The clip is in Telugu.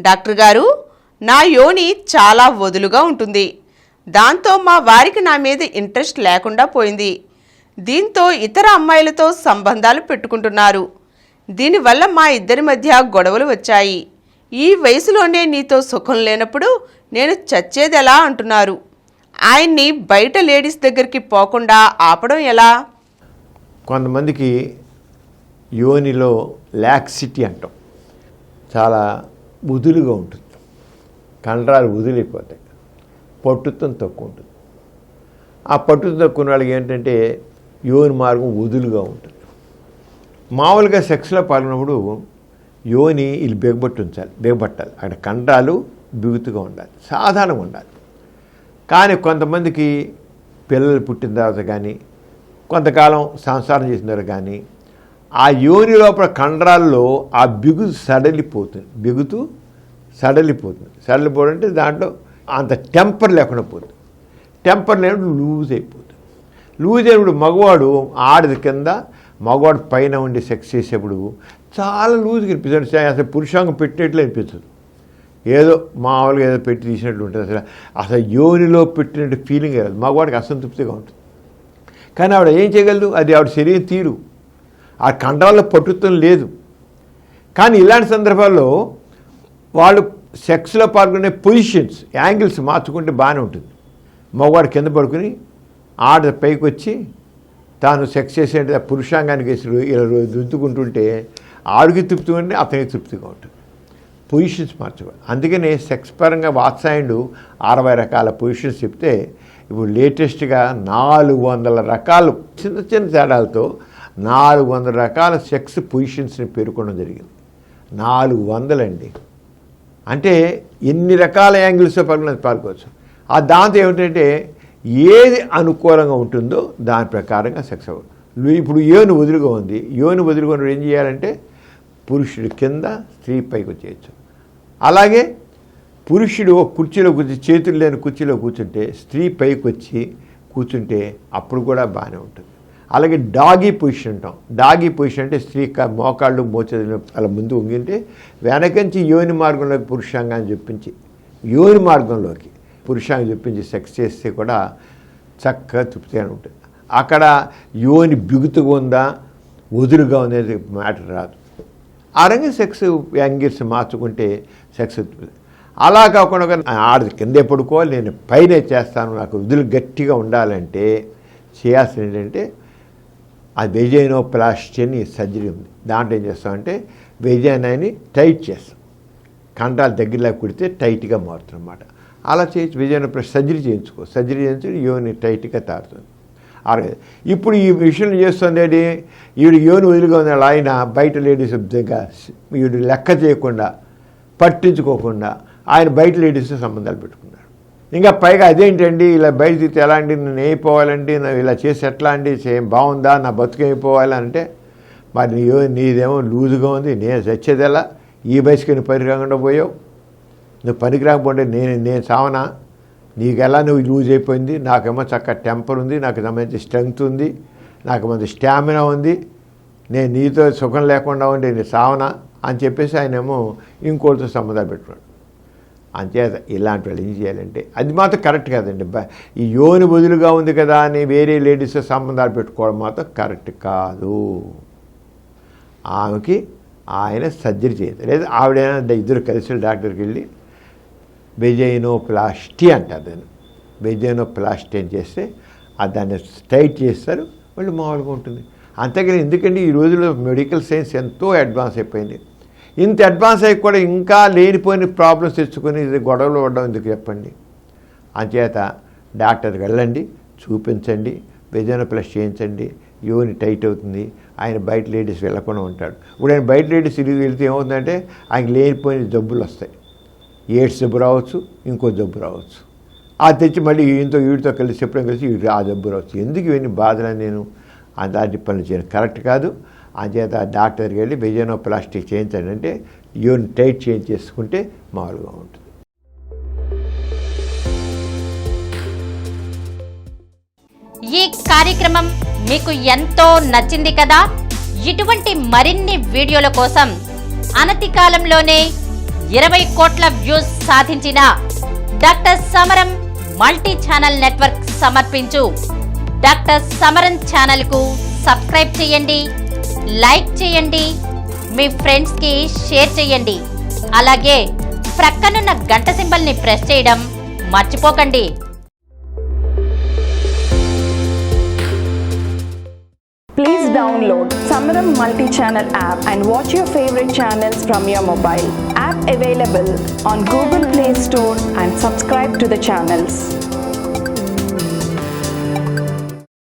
డాక్టర్ గారు, నా యోని చాలా వదులుగా ఉంటుంది. దాంతో మా వారికి నా మీద ఇంట్రెస్ట్ లేకుండా పోయింది. దీంతో ఇతర అమ్మాయిలతో సంబంధాలు పెట్టుకుంటున్నారు. దీనివల్ల మా ఇద్దరి మధ్య గొడవలు వచ్చాయి. ఈ వయసులోనే నీతో సుఖం లేనప్పుడు నేను చచ్చేదెలా అంటున్నారు. ఆయన్ని బయట లేడీస్ దగ్గరికి పోకుండా ఆపడం ఎలా? కొంతమందికి యోనిలో లాక్సిటీ అంటాం, చాలా వదులుగా ఉంటుంది. కండరాలు వదిలిపోతాయి, పట్టుత్వం తక్కువ ఉంటుంది. ఆ పట్టుత్వం తక్కువ వాళ్ళకి ఏంటంటే యోని మార్గం వదులుగా ఉంటుంది. మామూలుగా సెక్స్లో పాల్గొన్నప్పుడు యోని వీళ్ళు బిగబట్టాలి. అక్కడ కండరాలు బిగుతుగా ఉండాలి, సాధారణంగా ఉండాలి. కానీ కొంతమందికి పిల్లలు పుట్టిన తర్వాత కానీ కొంతకాలం సంసారం చేసిన తర్వాత కానీ ఆ యోని లోపల కండరాల్లో ఆ బిగుతు సడలిపోవడం అంటే దాంట్లో అంత టెంపర్ లేకుండా పోతుంది. టెంపర్ లేనప్పుడు లూజ్ అయిపోతుంది. లూజ్ అయినప్పుడు మగవాడు ఆడది కింద, మగవాడు పైన ఉండి సెక్స్ చేసేప్పుడు చాలా లూజ్గా అనిపిస్తుంది. అసలు పురుషాంగం పెట్టినట్లు అనిపిస్తుంది. ఏదో మామూలుగా ఏదో పెట్టి తీసినట్లు ఉంటుంది. అసలు యోనిలో పెట్టినట్టు ఫీలింగ్ రాదు. మగవాడికి అసంతృప్తిగా ఉంటుంది. కానీ ఆవిడ ఏం చేయగలదు? అది ఆవిడ శరీరం తీరు, ఆ కండరాల్లో పట్టుత్వం లేదు. కానీ ఇలాంటి సందర్భాల్లో వాళ్ళు సెక్స్లో పాల్గొనే పొజిషన్స్, యాంగిల్స్ మార్చుకుంటే బాగానే ఉంటుంది. మగవాడు కింద పడుకుని ఆడ పైకి వచ్చి తాను సెక్స్ చేసే పురుషాంగానికి వేసి ఇలా రుద్దుకుంటుంటే ఆడికి తృప్తిగా ఉంటే అతనికి తృప్తిగా ఉంటుంది. పొజిషన్స్ మార్చుకోవాలి. అందుకనే సెక్స్ పరంగా వాత్సాయనుడు 60 రకాల పొజిషన్స్ చెప్తే ఇప్పుడు లేటెస్ట్గా 400 రకాలు చిన్న చిన్న తేడాలతో 400 రకాల సెక్స్ పొజిషన్స్ని పేర్కొనడం జరిగింది. 400 అండి. అంటే ఎన్ని రకాల యాంగిల్స్తో పాల్గొనవచ్చు. ఆ దాంతో ఏమిటంటే ఏది అనుకూలంగా ఉంటుందో దాని ప్రకారంగా సెక్స్ అవ్వదు. ఇప్పుడు యోని వదులుగా ఉంది. యోని వదులుగా ఏం చేయాలంటే పురుషుడి కింద, స్త్రీ పైకి వచ్చేయచ్చు. అలాగే పురుషుడు కుర్చీలో చేతులు లేని కుర్చీలో కూర్చుంటే స్త్రీ పైకి వచ్చి కూర్చుంటే అప్పుడు కూడా బాగానే ఉంటుంది. అలాగే డాగీ పొజిషన్ అంటాం. డాగీ పొజిషన్ అంటే స్త్రీ మోకాళ్ళు మోచేతులు అలా ముందు వంగింటే వెనకంచి యోని మార్గంలోకి పురుషాంగాన్ని చెప్పించి యోని మార్గంలోకి పురుషాంగం చెప్పించి సెక్స్ చేస్తే కూడా చక్కగా తృప్తిగా ఉంటుంది. అక్కడ యోని బిగుతుగా ఉందా వదులుగా అనేది మ్యాటర్ రాదు. ఆ రంగా సెక్స్ యాంగిల్స్ మార్చుకుంటే సెక్స్ అలా కాకుండా ఆడది కిందే పడుకోవాలి, నేను పైనే చేస్తాను, నాకు వదులు గట్టిగా ఉండాలంటే చేయాల్సింది ఏంటంటే ఆ వెజైనోప్లాస్టీ అని సర్జరీ ఉంది. దాంట్లో ఏం చేస్తామంటే వెజైనాని టైట్ చేస్తాం. కండరాలు దగ్గరలోకి కుడితే టైట్గా మారుతుంది అన్నమాట. అలా చేసి వెజైనోప్లాస్టీ సర్జరీ చేయించి యోని టైట్గా తారుతుంది. ఇప్పుడు ఈ విషయం చేస్తుంది ఈవిడ యోని వదులుగా ఉంది. ఆయన బయట లేడీస్ ఈవిడ లెక్క చేయకుండా పట్టించుకోకుండా ఆయన బయట లేడీస్తో సంబంధాలు పెట్టుకున్నాడు. ఇంకా పైగా అదేంటండి ఇలా బయట తీస్తే ఎలా అండి, నేను అయిపోవాలండి, ఇలా చేసి ఎట్లా అండి, బాగుందా, నా బతుకు అయిపోవాలి అంటే మరి నీదేమో లూజుగా ఉంది, నేను చచ్చేది ఎలా, ఈ వయసుకి నువ్వు పనికి రాకుండా పోయావు, నువ్వు పనికి రాకపోతే నేను సావనా, నీకెలా నువ్వు లూజ్ అయిపోయింది, నాకేమో చక్కగా టెంపర్ ఉంది, నాకు మంచి స్ట్రెంగ్త్ ఉంది, నాకు మంచి స్టామినా ఉంది, నేను నీతో సుఖం లేకుండా ఉంటే నేను సావనా అని చెప్పేసి ఆయనేమో ఇంకోటితో సంబంధాలు పెట్టుకున్నాడు. అంచేత ఇలాంటి వాళ్ళు ఏం చేయాలంటే అది మాత్రం కరెక్ట్ కాదండి. ఈ యోని వదులుగా ఉంది కదా అని వేరే లేడీస్తో సంబంధాలు పెట్టుకోవడం మాత్రం కరెక్ట్ కాదు. ఆమెకి ఆయన సర్జరీ చేయదు, లేదా ఆవిడైనా ఇద్దరు కలిసి డాక్టర్కి వెళ్ళి వెజైనోప్లాస్టీ అంటారు దాన్ని. వెజైనోప్లాస్టీ అని చేస్తే దాన్ని టైట్ చేస్తారు, వాళ్ళు మామూలుగా ఉంటుంది. అంతేగాని ఎందుకంటే ఈ రోజుల్లో మెడికల్ సైన్స్ ఎంతో అడ్వాన్స్ అయిపోయింది. ఇంత అడ్వాన్స్ అయ్యి కూడా ఇంకా లేనిపోయిన ప్రాబ్లమ్స్ తెచ్చుకొని ఇది గొడవలు పడడం ఎందుకు చెప్పండి. అంచేత డాక్టర్కి వెళ్ళండి, చూపించండి, వెజైనోప్లాస్టీ చేయించండి, యోని టైట్ అవుతుంది, ఆయన బయట లేడీస్ వెళ్ళకుండా ఉంటాడు. ఇప్పుడు ఆయన బయట లేడీస్ వెళ్తే ఏమవుతుందంటే ఆయన లేనిపోయిన జబ్బులు వస్తాయి. ఎయిడ్స్ జబ్బు రావచ్చు, ఇంకో జబ్బు రావచ్చు. అది తెచ్చి మళ్ళీ వీడితో కలిసి ఎప్పుడైనా కలిసి ఆ జబ్బు రావచ్చు. ఎందుకు ఇవన్నీ బాధలని నేను అలాంటి పనులు చేయను, కరెక్ట్ కాదు. అంచేత డాక్టర్కి వెళ్ళి వెజైనోప్లాస్టీ చేయించండి అంటే యోని టైట్ చేసుకుంటే మామూలుగా ఉంటుంది. ఈ కార్యక్రమం మీకు ఎంతో నచ్చింది కదా. ఇటువంటి మరిన్ని వీడియోల కోసం అనతి కాలంలోనే 20 కోట్ల వ్యూస్ సాధించిన డాక్టర్ సమరం మల్టీ ఛానల్ నెట్వర్క్ సమర్పించు డాక్టర్ సమరం ఛానల్కు సబ్స్క్రైబ్ చేయండి, లైక్ చేయండి, మీ ఫ్రెండ్స్కి షేర్ చేయండి. అలాగే ప్రక్కనున్న గంట సింబల్ని ప్రెస్ చేయడం మర్చిపోకండి. Please download Samaram multi-channel app and watch your favorite channels from your mobile. App available on Google Play Store and subscribe to the channels.